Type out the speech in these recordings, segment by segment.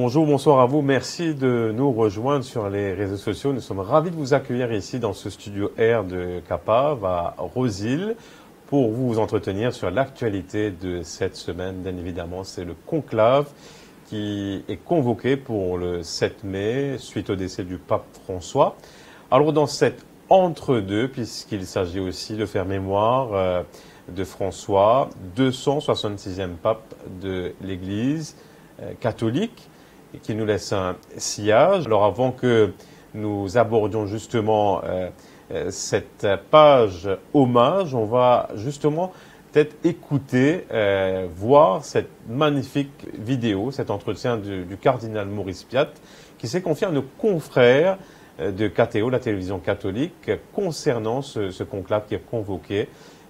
Bonjour, bonsoir à vous. Merci de nous rejoindre sur les réseaux sociaux. Nous sommes ravis de vous accueillir ici dans ce studio R de Capave à Rosil pour vous entretenir sur l'actualité de cette semaine. Bien évidemment, c'est le conclave qui est convoqué pour le 7 mai suite au décès du pape François. Alors dans cet entre-deux, puisqu'il s'agit aussi de faire mémoire de François, 266e pape de l'Église catholique, qui nous laisse un sillage. Alors avant que nous abordions justement cette page hommage, on va justement peut-être écouter, voir cette magnifique vidéo, cet entretien du cardinal Maurice Piat, qui s'est confié à nos confrères de KTO, la télévision catholique, concernant ce conclave qui est convoqué.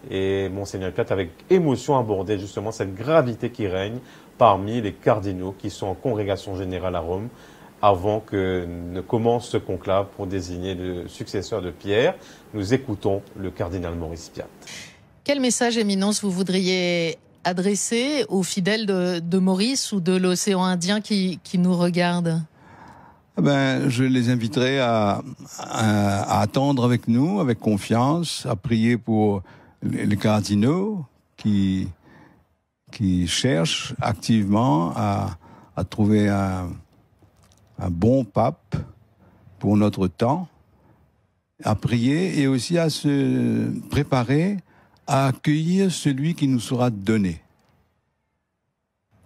Et Monseigneur Piat, avec émotion, abordait justement cette gravité qui règne parmi les cardinaux qui sont en congrégation générale à Rome avant que ne commence ce conclave pour désigner le successeur de Pierre. Nous écoutons le cardinal Maurice Piat. Quel message, Éminence, vous voudriez adresser aux fidèles de Maurice ou de l'océan Indien qui nous regardent? Je les inviterai à attendre avec nous, avec confiance, à prier pour les cardinaux qui cherchent activement à trouver un bon pape pour notre temps, à prier et aussi à se préparer à accueillir celui qui nous sera donné.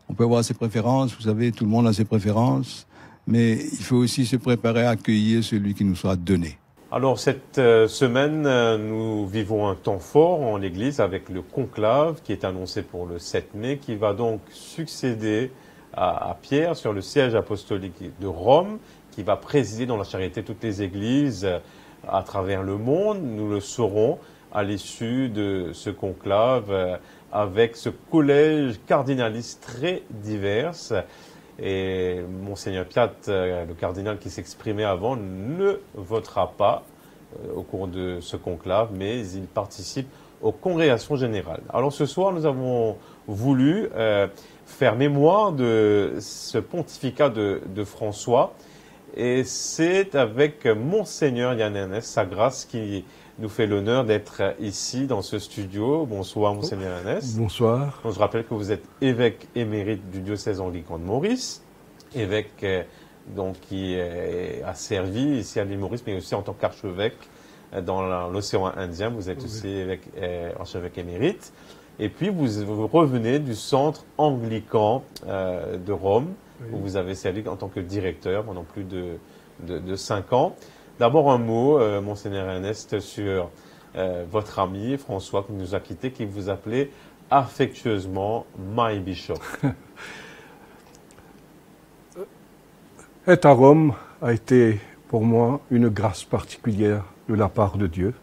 On peut avoir ses préférences, vous savez, tout le monde a ses préférences, mais il faut aussi se préparer à accueillir celui qui nous sera donné. Alors cette semaine, nous vivons un temps fort en l'Église avec le conclave qui est annoncé pour le 7 mai, qui va donc succéder à Pierre sur le siège apostolique de Rome, qui va présider dans la charité toutes les églises à travers le monde. Nous le saurons à l'issue de ce conclave avec ce collège cardinaliste très divers. Et Monseigneur Piat, le cardinal qui s'exprimait avant, ne votera pas au cours de ce conclave, mais il participe aux congrégations générales. Alors ce soir, nous avons voulu faire mémoire de ce pontificat de François, et c'est avec Monseigneur Yann Ernest Sagras qui nous fait l'honneur d'être ici dans ce studio. Bonsoir Monseigneur Ernest. Bonsoir. Je rappelle que vous êtes évêque émérite du diocèse anglican de Maurice, évêque donc qui a servi ici à l'île Maurice, mais aussi en tant qu'archevêque dans l'océan Indien. Vous êtes aussi archevêque émérite. Et puis vous revenez du centre anglican de Rome, où vous avez servi en tant que directeur pendant plus de 5 ans. D'abord un mot, Monseigneur Ernest, sur votre ami François qui nous a quittés, qui vous appelait affectueusement My Bishop. Être à Rome a été pour moi une grâce particulière de la part de Dieu.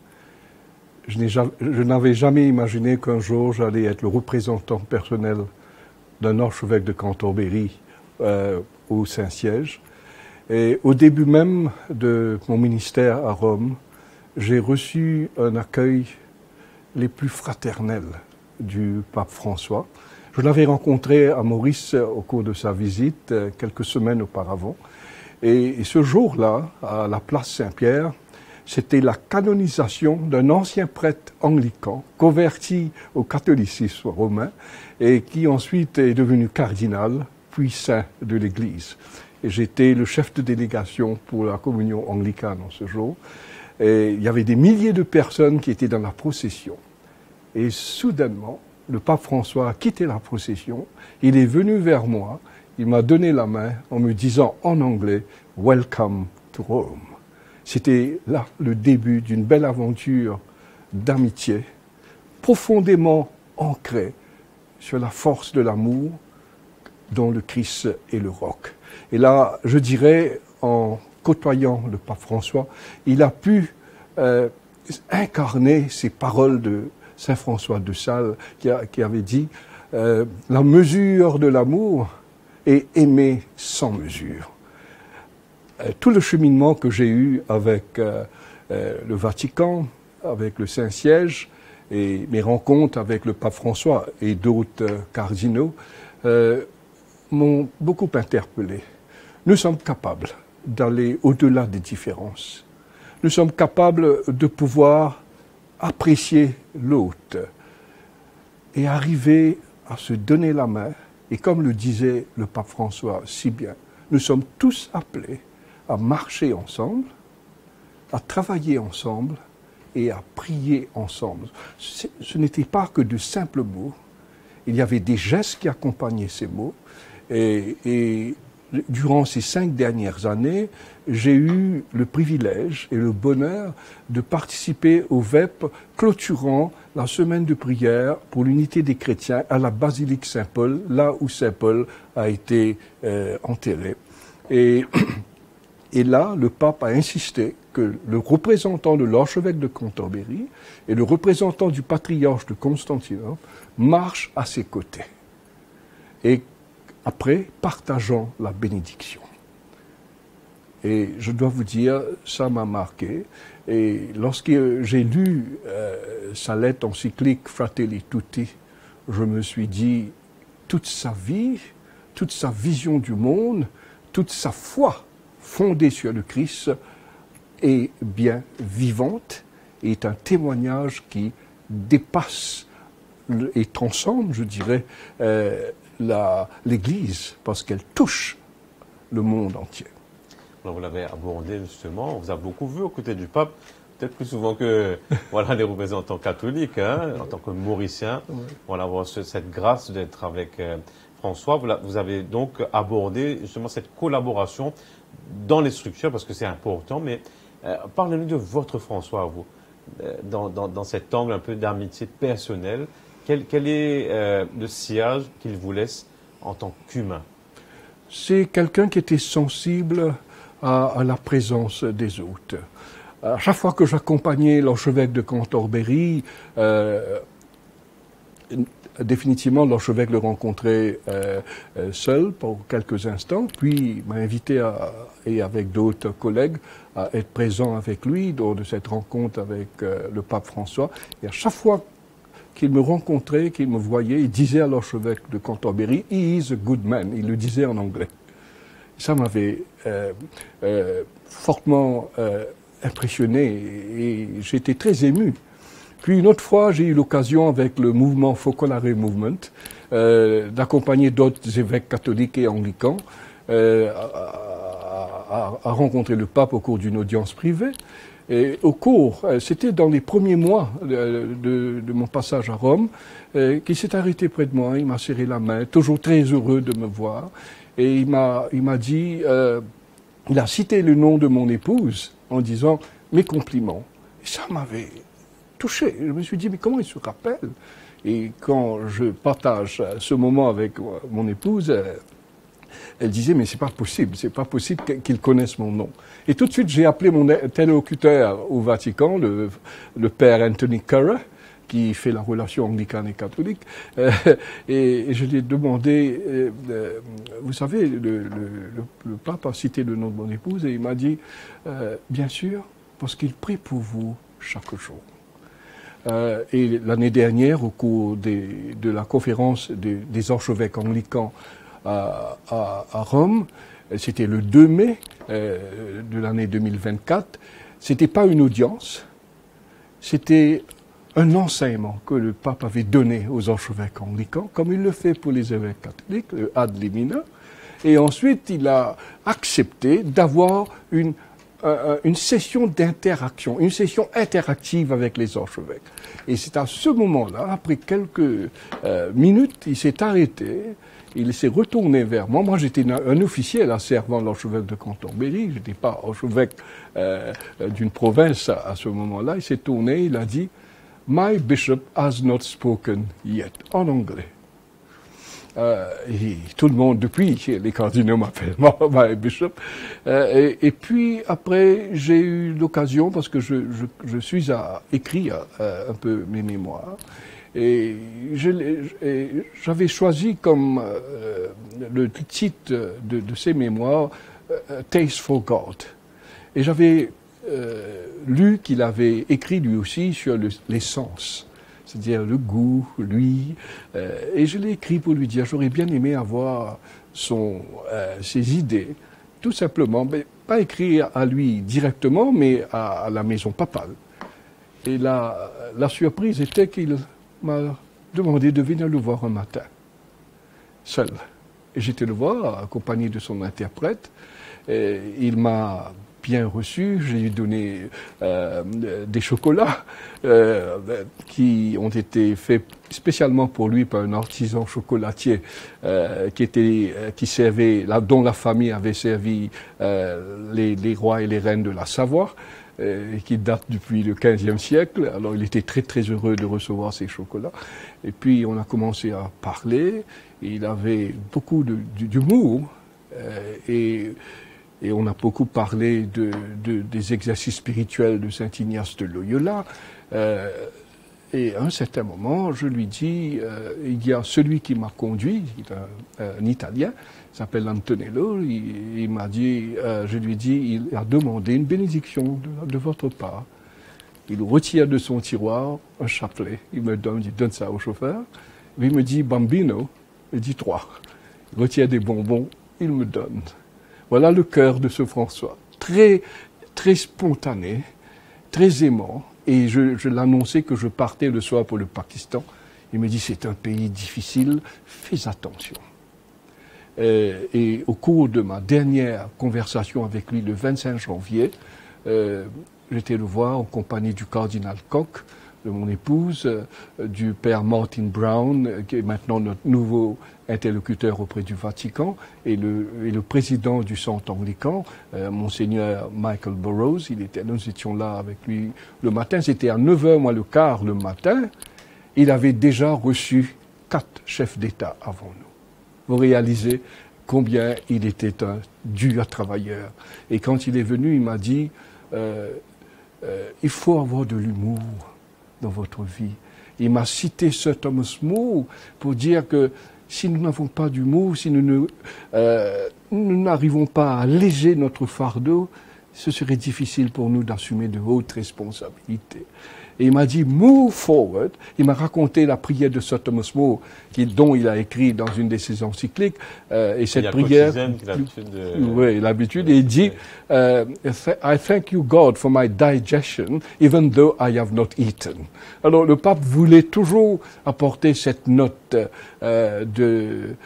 Je n'avais jamais imaginé qu'un jour j'allais être le représentant personnel d'un archevêque de Cantorbéry au Saint-Siège. Et au début même de mon ministère à Rome, j'ai reçu un accueil les plus fraternels du pape François. Je l'avais rencontré à Maurice au cours de sa visite quelques semaines auparavant. Et ce jour-là, à la place Saint-Pierre, c'était la canonisation d'un ancien prêtre anglican converti au catholicisme romain et qui ensuite est devenu cardinal, puis saint de l'Église. Et j'étais le chef de délégation pour la communion anglicane en ce jour. Et il y avait des milliers de personnes qui étaient dans la procession. Et soudainement, le pape François a quitté la procession. Il est venu vers moi. Il m'a donné la main en me disant en anglais « Welcome to Rome ». C'était là le début d'une belle aventure d'amitié, profondément ancrée sur la force de l'amour dont le Christ est le roc. Et là, je dirais, en côtoyant le pape François, il a pu incarner ces paroles de Saint François de Sales qui avait dit « La mesure de l'amour est aimer sans mesure ». Tout le cheminement que j'ai eu avec le Vatican, avec le Saint-Siège et mes rencontres avec le pape François et d'autres cardinaux m'ont beaucoup interpellé. nous sommes capables d'aller au-delà des différences. Nous sommes capables de pouvoir apprécier l'autre et arriver à se donner la main. Et comme le disait le pape François si bien, nous sommes tous appelés à marcher ensemble, à travailler ensemble et à prier ensemble. Ce n'était pas que de simples mots, il y avait des gestes qui accompagnaient ces mots. Et durant ces 5 dernières années, j'ai eu le privilège et le bonheur de participer au VEP clôturant la semaine de prière pour l'unité des chrétiens à la basilique Saint-Paul, là où Saint-Paul a été enterré. Et là, le pape a insisté que le représentant de l'archevêque de Cantorbéry et le représentant du patriarche de Constantinople marchent à ses côtés. Et après, partageant la bénédiction. Et je dois vous dire, ça m'a marqué. Et lorsque j'ai lu sa lettre encyclique Fratelli Tutti, je me suis dit, toute sa vie, toute sa vision du monde, toute sa foi fondée sur le Christ est bien vivante et est un témoignage qui dépasse et transcende, je dirais, l'Église, parce qu'elle touche le monde entier. Alors vous l'avez abordé justement, on vous a beaucoup vu aux côtés du pape, peut-être plus souvent que voilà, les représentants catholiques, hein, en tant que Mauricien. Oui. Voilà, avoir cette grâce d'être avec François. Vous avez donc abordé justement cette collaboration dans les structures, parce que c'est important, mais parlez-nous de votre François, vous, dans cet angle un peu d'amitié personnelle. Quel est le sillage qu'il vous laisse en tant qu'humain? C'est quelqu'un qui était sensible à la présence des autres. À chaque fois que j'accompagnais l'archevêque de Cantorbéry, définitivement l'archevêque le rencontrait seul pour quelques instants, puis il m'a invité et avec d'autres collègues à être présent avec lui lors de cette rencontre avec le pape François. Et à chaque fois qu'il me rencontrait, qu'il me voyait, il disait à l'archevêque de Cantorbéry, « He is a good man ». Il le disait en anglais. Ça m'avait fortement impressionné et j'étais très ému. Puis une autre fois, j'ai eu l'occasion avec le mouvement Focolare Movement d'accompagner d'autres évêques catholiques et anglicans à rencontrer le pape au cours d'une audience privée. Et au cours, c'était dans les premiers mois de mon passage à Rome, qu'il s'est arrêté près de moi, il m'a serré la main, toujours très heureux de me voir, et il m'a dit, il a cité le nom de mon épouse en disant mes compliments. Et ça m'avait touché. Je me suis dit, mais comment il se rappelle? Et quand je partage ce moment avec mon épouse, elle disait, mais c'est pas possible qu'il connaisse mon nom. Et tout de suite, j'ai appelé mon interlocuteur au Vatican, le père Anthony Curra, qui fait la relation anglicane et catholique, et je lui ai demandé, vous savez, le pape a cité le nom de mon épouse, et il m'a dit, bien sûr, parce qu'il prie pour vous chaque jour. Et l'année dernière, au cours de la conférence des archevêques anglicans à Rome, c'était le 2 mai de l'année 2024, c'était pas une audience, c'était un enseignement que le pape avait donné aux archevêques anglicans, comme il le fait pour les évêques catholiques, le ad limina, et ensuite il a accepté d'avoir une session d'interaction, une session interactive avec les archevêques. Et c'est à ce moment-là, après quelques minutes, il s'est arrêté, il s'est retourné vers moi. Moi, j'étais un officiel servant l'archevêque de Cantorbéry, je n'étais pas archevêque d'une province à ce moment-là. Il s'est tourné, il a dit « My bishop has not spoken yet », en anglais. Et tout le monde, depuis, les cardinaux m'appellent my bishop. Et puis, après, j'ai eu l'occasion, parce que je suis à écrire un peu mes mémoires, et j'avais choisi comme le titre de ces mémoires Taste for God. Et j'avais lu qu'il avait écrit lui aussi sur les sens, c'est-à-dire le goût, lui, et je l'ai écrit pour lui dire, j'aurais bien aimé avoir ses idées tout simplement, mais pas écrit à lui directement, mais à la maison papale. Et la surprise était qu'il m'a demandé de venir le voir un matin, seul. Et j'étais le voir, accompagné de son interprète. Et il m'a bien reçu, je lui ai donné des chocolats qui ont été faits spécialement pour lui par un artisan chocolatier qui servait, dont la famille avait servi les rois et les reines de la Savoie, qui date depuis le XVe siècle. Alors il était très très heureux de recevoir ces chocolats. Et puis on a commencé à parler. Il avait beaucoup d'humour et on a beaucoup parlé des exercices spirituels de Saint Ignace de Loyola. Et à un certain moment, je lui dis, il y a celui qui m'a conduit, un Italien, il s'appelle Antonello, il m'a dit, je lui dis, il a demandé une bénédiction de votre part. Il retire de son tiroir un chapelet, il donne ça au chauffeur, il me dit, Bambino, il dit 3. Il retire des bonbons, il me donne. Voilà le cœur de ce François, très, très spontané, très aimant. Et je l'annonçais que je partais le soir pour le Pakistan. Il me dit, c'est un pays difficile, fais attention. Et au cours de ma dernière conversation avec lui, le 25 janvier, j'étais le voir en compagnie du cardinal Koch, de mon épouse, du père Martin Brown, qui est maintenant notre nouveau interlocuteur auprès du Vatican, et le président du centre anglican, monseigneur Michael Burrows. Nous étions là avec lui le matin. C'était à 9h moins le quart le matin. Il avait déjà reçu 4 chefs d'État avant nous. Vous réalisez combien il était un dur travailleur. Et quand il est venu, il m'a dit, il faut avoir de l'humour dans votre vie. Il m'a cité Sir Thomas More pour dire que si nous n'avons pas d'humour, si nous n'arrivons pas à alléger notre fardeau, ce serait difficile pour nous d'assumer de hautes responsabilités. Et il m'a dit, move forward. Il m'a raconté la prière de Sir Thomas More, dont il a écrit dans une de ses encycliques. Et cette prière, oui, l'habitude, et il dit, I thank you God for my digestion, even though I have not eaten. Alors le pape voulait toujours apporter cette note de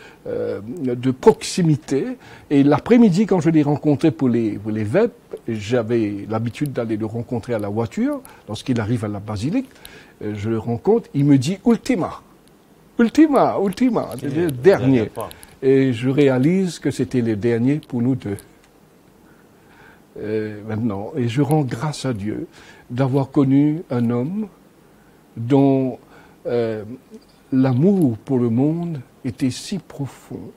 proximité. Et l'après-midi, quand je l'ai rencontré pour les vêpres, j'avais l'habitude d'aller le rencontrer à la voiture. Lorsqu'il arrive à la basilique, je le rencontre, il me dit « Ultima ». Ultima, ultima, c'est le dernier. Et je réalise que c'était le dernier pour nous deux. Maintenant, et je rends grâce à Dieu d'avoir connu un homme dont l'amour pour le monde était si profond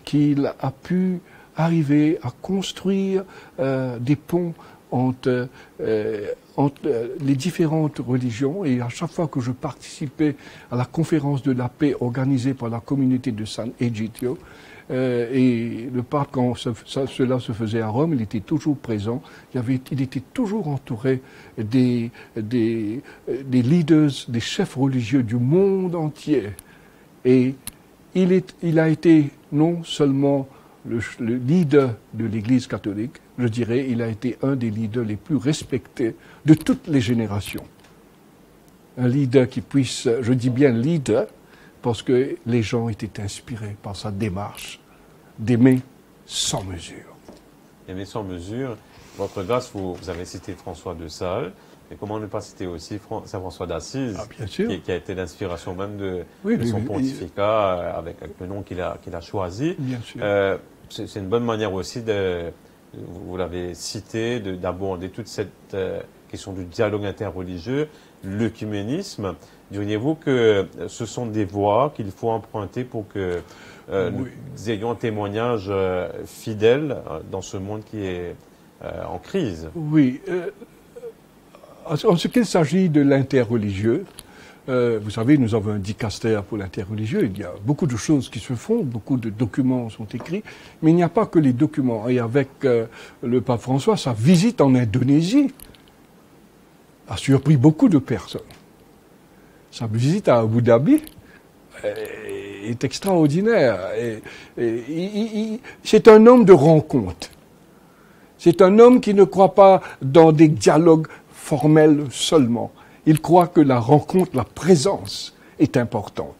qu'il a pu arriver à construire des ponts entre les différentes religions. Et à chaque fois que je participais à la conférence de la paix organisée par la communauté de San Egitio, et le pape, quand cela se faisait à Rome, il était toujours présent. Il était toujours entouré des leaders, des chefs religieux du monde entier. Et il a été non seulement le leader de l'Église catholique, je dirais, il a été un des leaders les plus respectés de toutes les générations. Un leader qui puisse, je dis bien leader, parce que les gens étaient inspirés par sa démarche d'aimer sans mesure. Aimer sans mesure. Votre grâce, vous avez cité François de Sales, mais comment ne pas citer aussi Saint François d'Assise, qui a été l'inspiration même de son pontificat, avec le nom qu'il a choisi. Bien sûr. C'est une bonne manière aussi, vous l'avez cité, d'aborder toute cette question du dialogue interreligieux, l'œcuménisme. Diriez-vous que ce sont des voies qu'il faut emprunter pour que nous ayons un témoignage fidèle dans ce monde qui est en crise? Oui. En ce qu'il s'agit de l'interreligieux, vous savez, nous avons un dicaster pour l'interreligieux. Il y a beaucoup de choses qui se font, beaucoup de documents sont écrits, mais il n'y a pas que les documents. Et avec le pape François, sa visite en Indonésie a surpris beaucoup de personnes. Sa visite à Abu Dhabi est extraordinaire. C'est un homme de rencontre. C'est un homme qui ne croit pas dans des dialogues formels seulement. Il croit que la rencontre, la présence est importante.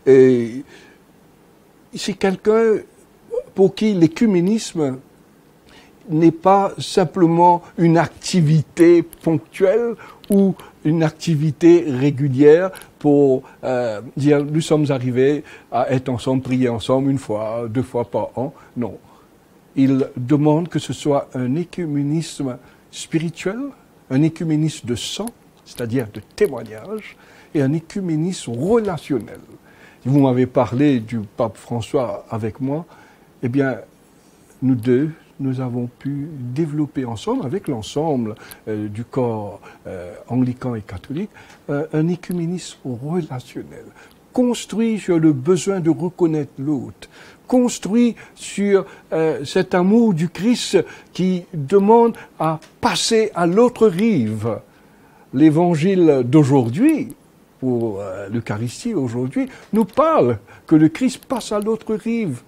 Et c'est quelqu'un pour qui l'écuménisme n'est pas simplement une activité ponctuelle ou une activité régulière pour dire nous sommes arrivés à être ensemble, prier ensemble une fois, 2 fois par an. Non. Il demande que ce soit un écuménisme spirituel, un écuménisme de sang, c'est-à-dire de témoignage, et un écuménisme relationnel. Vous m'avez parlé du pape François avec moi, eh bien, nous deux, nous avons pu développer ensemble, avec l'ensemble du corps anglican et catholique, un écuménisme relationnel, construit sur le besoin de reconnaître l'autre, construit sur cet amour du Christ qui demande à passer à l'autre rive. L'évangile d'aujourd'hui, pour l'Eucharistie aujourd'hui, nous parle que le Christ passe à l'autre rive.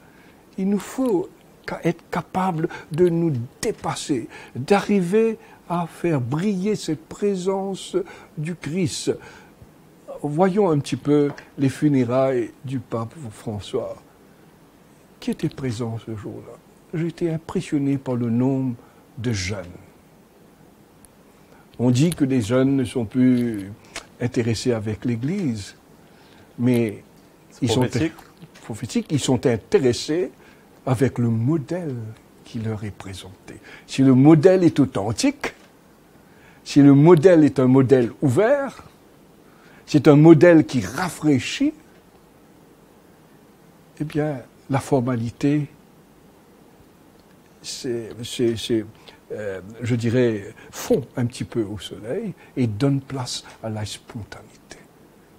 Il nous faut être capable de nous dépasser, d'arriver à faire briller cette présence du Christ. Voyons un petit peu les funérailles du pape François. Qui était présent ce jour-là? J'ai été impressionné par le nombre de jeunes. On dit que les jeunes ne sont plus intéressés avec l'Église, mais ils sont prophétiques, ils sont intéressés avec le modèle qui leur est présenté. Si le modèle est authentique, si le modèle est un modèle ouvert, c'est un modèle qui rafraîchit, eh bien, la formalité, je dirais, fond un petit peu au soleil et donne place à la spontanéité.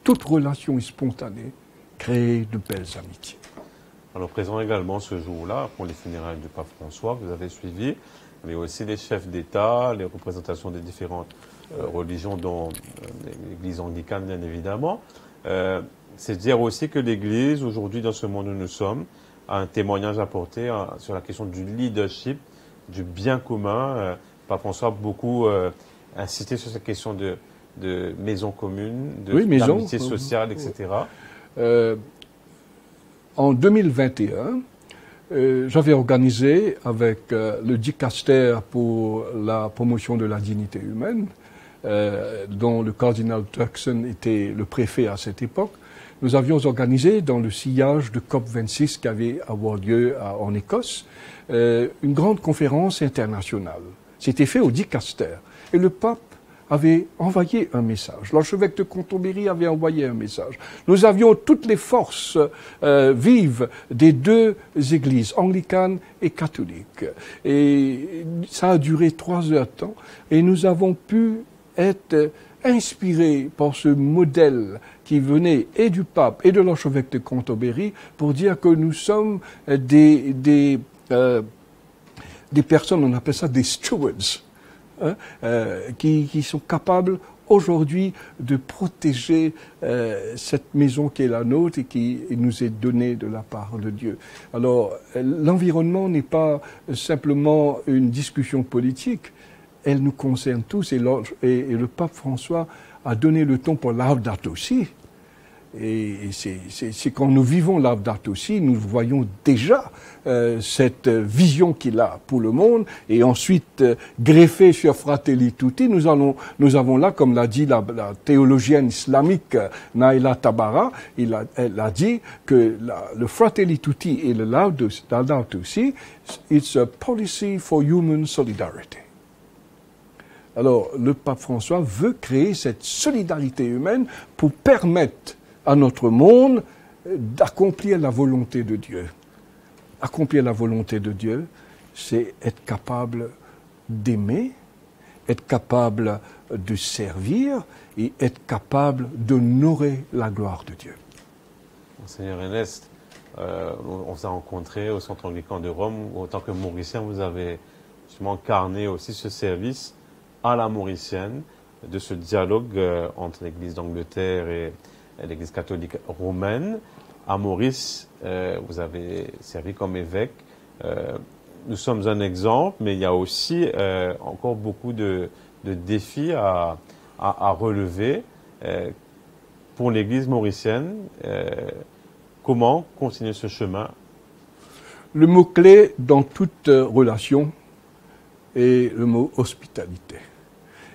Toute relation spontanée crée de belles amitiés. Alors, présent également ce jour-là, pour les funérailles du pape François, vous avez suivi, mais aussi les chefs d'État, les représentations des différentes religions, dont l'Église anglicane, bien évidemment. C'est dire aussi que l'Église, aujourd'hui, dans ce monde où nous sommes, a un témoignage à apporter sur la question du leadership, du bien commun. Pape François a beaucoup insisté sur cette question de maison commune, d'amitié sociale, etc. En 2021, j'avais organisé avec le dicaster pour la promotion de la dignité humaine, dont le cardinal Turkson était le préfet à cette époque. Nous avions organisé dans le sillage de COP26 qui avait avoir lieu en Écosse, une grande conférence internationale. C'était fait au dicaster. Et le pape avait envoyé un message. L'archevêque de Cantorbéry avait envoyé un message. Nous avions toutes les forces vives des deux églises, anglicanes et catholiques. Et ça a duré 3 heures de temps. Et nous avons pu être inspirés par ce modèle qui venait et du pape et de l'archevêque de Cantorbéry pour dire que nous sommes des personnes, on appelle ça des stewards, qui sont capables aujourd'hui de protéger cette maison qui est la nôtre et qui nous est donnée de la part de Dieu. Alors, l'environnement n'est pas simplement une discussion politique, elle nous concerne tous et le pape François a donné le ton pour Laudato Si. Et c'est quand nous vivons Laudato Si, nous voyons déjà cette vision qu'il a pour le monde, et ensuite greffé sur Fratelli Tutti, nous avons là, comme l'a dit la théologienne islamique Naila Tabara, elle a dit que le Fratelli Tutti et le Laudato Si, it's a policy for human solidarity. Alors, le pape François veut créer cette solidarité humaine pour permettre à notre monde d'accomplir la volonté de Dieu. Accomplir la volonté de Dieu, c'est être capable d'aimer, être capable de servir et être capable d'honorer la gloire de Dieu. Monseigneur Ernest, on s'est rencontrés au Centre anglican de Rome, où en tant que Mauricien, vous avez justement incarné aussi ce service à la mauricienne, de ce dialogue entre l'Église d'Angleterre et l'Église catholique romaine. À Maurice, vous avez servi comme évêque. nous sommes un exemple, mais il y a aussi encore beaucoup de défis à relever pour l'Église mauricienne. Comment continuer ce chemin? Le mot-clé dans toute relation est le mot hospitalité.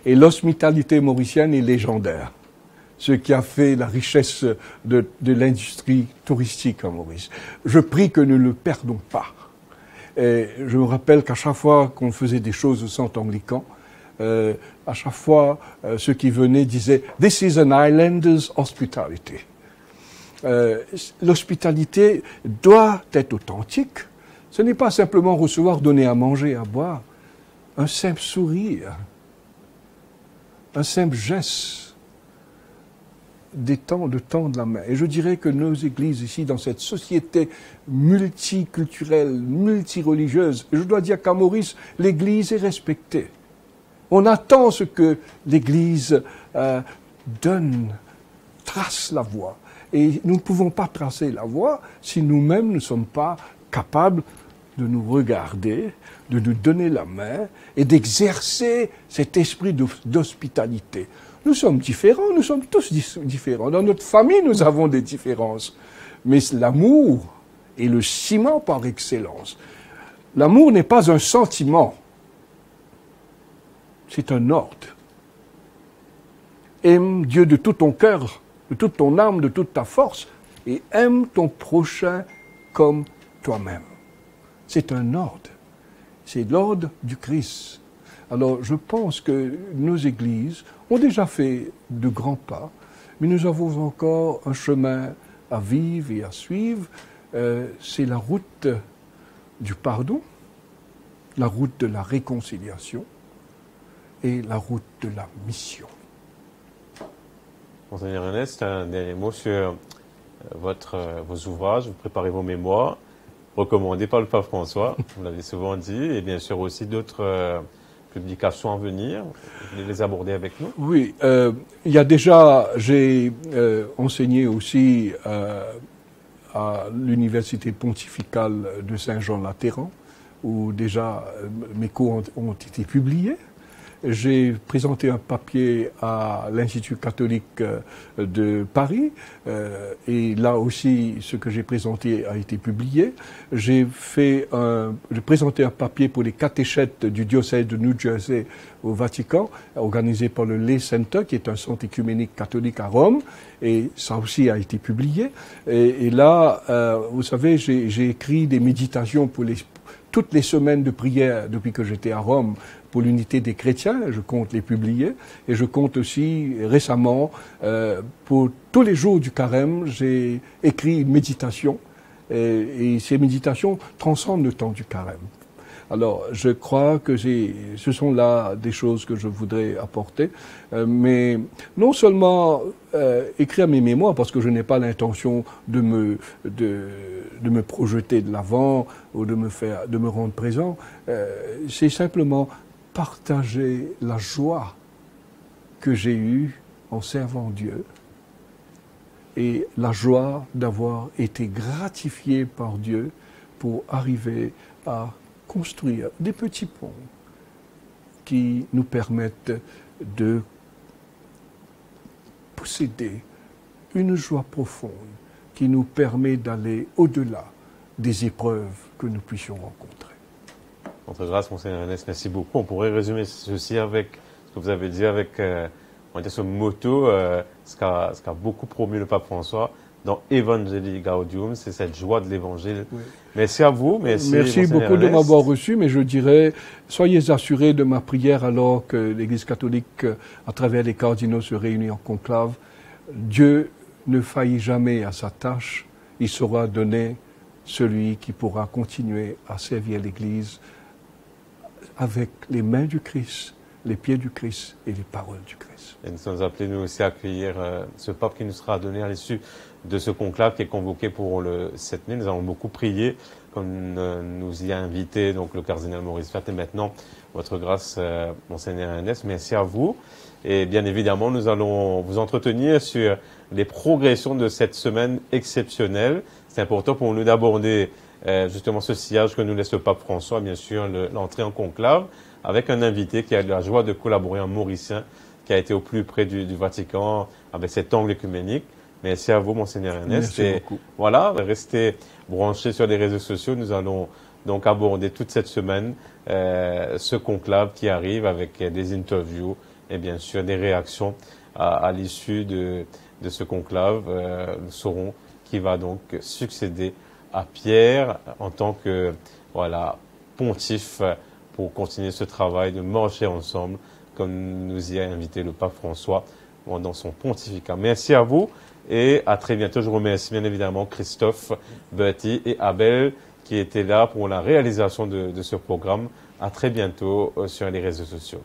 Et l'hospitalité mauricienne est légendaire, ce qui a fait la richesse de l'industrie touristique en Maurice. Je prie que nous ne le perdons pas. Et je me rappelle qu'à chaque fois qu'on faisait des choses au centre anglican, à chaque fois, ceux qui venaient disaient « This is an islander's hospitality ». L'hospitalité doit être authentique. Ce n'est pas simplement recevoir, donner à manger, à boire. Un simple sourire, un simple geste, de tendre la main. Et je dirais que nos églises ici, dans cette société multiculturelle, multireligieuse, je dois dire qu'à Maurice, l'église est respectée. On attend ce que l'église donne, trace la voie. Et nous ne pouvons pas tracer la voie si nous-mêmes ne sommes pas capables de nous regarder, de nous donner la main et d'exercer cet esprit d'hospitalité. Nous sommes différents, nous sommes tous différents. Dans notre famille, nous avons des différences. Mais l'amour est le ciment par excellence. L'amour n'est pas un sentiment, c'est un ordre. Aime Dieu de tout ton cœur, de toute ton âme, de toute ta force, et aime ton prochain comme toi-même. C'est un ordre. C'est l'ordre du Christ. Alors, je pense que nos églises ont déjà fait de grands pas, mais nous avons encore un chemin à vivre et à suivre. C'est la route du pardon, la route de la réconciliation et la route de la mission. Monseigneur Ernest, un dernier mot sur vos ouvrages. Vous préparez vos mémoires, recommandés par le pape François, vous l'avez souvent dit, et bien sûr aussi d'autres publications à venir. Vous voulez les aborder avec nous? Oui, il y a déjà, j'ai enseigné aussi à l'Université pontificale de Saint-Jean-Latéran, où déjà mes cours ont été publiés. J'ai présenté un papier à l'Institut catholique de Paris et là aussi ce que j'ai présenté a été publié. J'ai présenté un papier pour les catéchètes du diocèse de New Jersey au Vatican, organisé par le Lay Center, qui est un centre écuménique catholique à Rome, et ça aussi a été publié. Et là, vous savez, j'ai écrit des méditations pour toutes les semaines de prière depuis que j'étais à Rome pour l'unité des chrétiens, je compte les publier, et je compte aussi récemment, pour tous les jours du carême, j'ai écrit une méditation, et ces méditations transcendent le temps du carême. Alors, je crois que ce sont là des choses que je voudrais apporter, mais non seulement écrire mes mémoires, parce que je n'ai pas l'intention de me projeter de l'avant ou de me rendre présent, c'est simplement partager la joie que j'ai eue en servant Dieu et la joie d'avoir été gratifié par Dieu pour arriver à construire des petits ponts qui nous permettent de posséder une joie profonde qui nous permet d'aller au-delà des épreuves que nous puissions rencontrer. Votre grâce, Monseigneur Ernest, merci beaucoup. On pourrait résumer ceci avec ce que vous avez dit, avec on va dire ce motto, ce qu'a beaucoup promu le pape François dans Evangelii Gaudium, c'est cette joie de l'évangile. Oui. Merci à vous. Merci beaucoup de m'avoir reçu, mais je dirais, soyez assurés de ma prière alors que l'Église catholique, à travers les cardinaux, se réunit en conclave. Dieu ne faillit jamais à sa tâche. Il saura donner celui qui pourra continuer à servir l'Église avec les mains du Christ, les pieds du Christ et les paroles du Christ. Et nous sommes appelés, nous aussi, à accueillir ce pape qui nous sera donné à l'issue de ce conclave qui est convoqué pour le 7 mai. Nous avons beaucoup prié, comme nous y a invité donc, le cardinal Maurice Fert. Et maintenant, votre grâce, Monseigneur Ernest, merci à vous. Et bien évidemment, nous allons vous entretenir sur les progressions de cette semaine exceptionnelle. C'est important pour nous d'aborder justement ce sillage que nous laisse le pape François, bien sûr, l'entrée en conclave, avec un invité qui a eu la joie de collaborer, un Mauricien, qui a été au plus près du Vatican, avec cet angle œcuménique. Merci à vous, Monseigneur Ernest. Merci beaucoup. Voilà, restez branchés sur les réseaux sociaux. Nous allons donc aborder toute cette semaine ce conclave qui arrive avec des interviews et bien sûr des réactions à l'issue de ce conclave. Nous saurons qui va donc succéder à Pierre en tant que pontife pour continuer ce travail de marcher ensemble comme nous y a invité le pape François dans son pontificat. Merci à vous et à très bientôt. Je remercie bien évidemment Christophe, Bertie et Abel qui étaient là pour la réalisation de ce programme. À très bientôt sur les réseaux sociaux.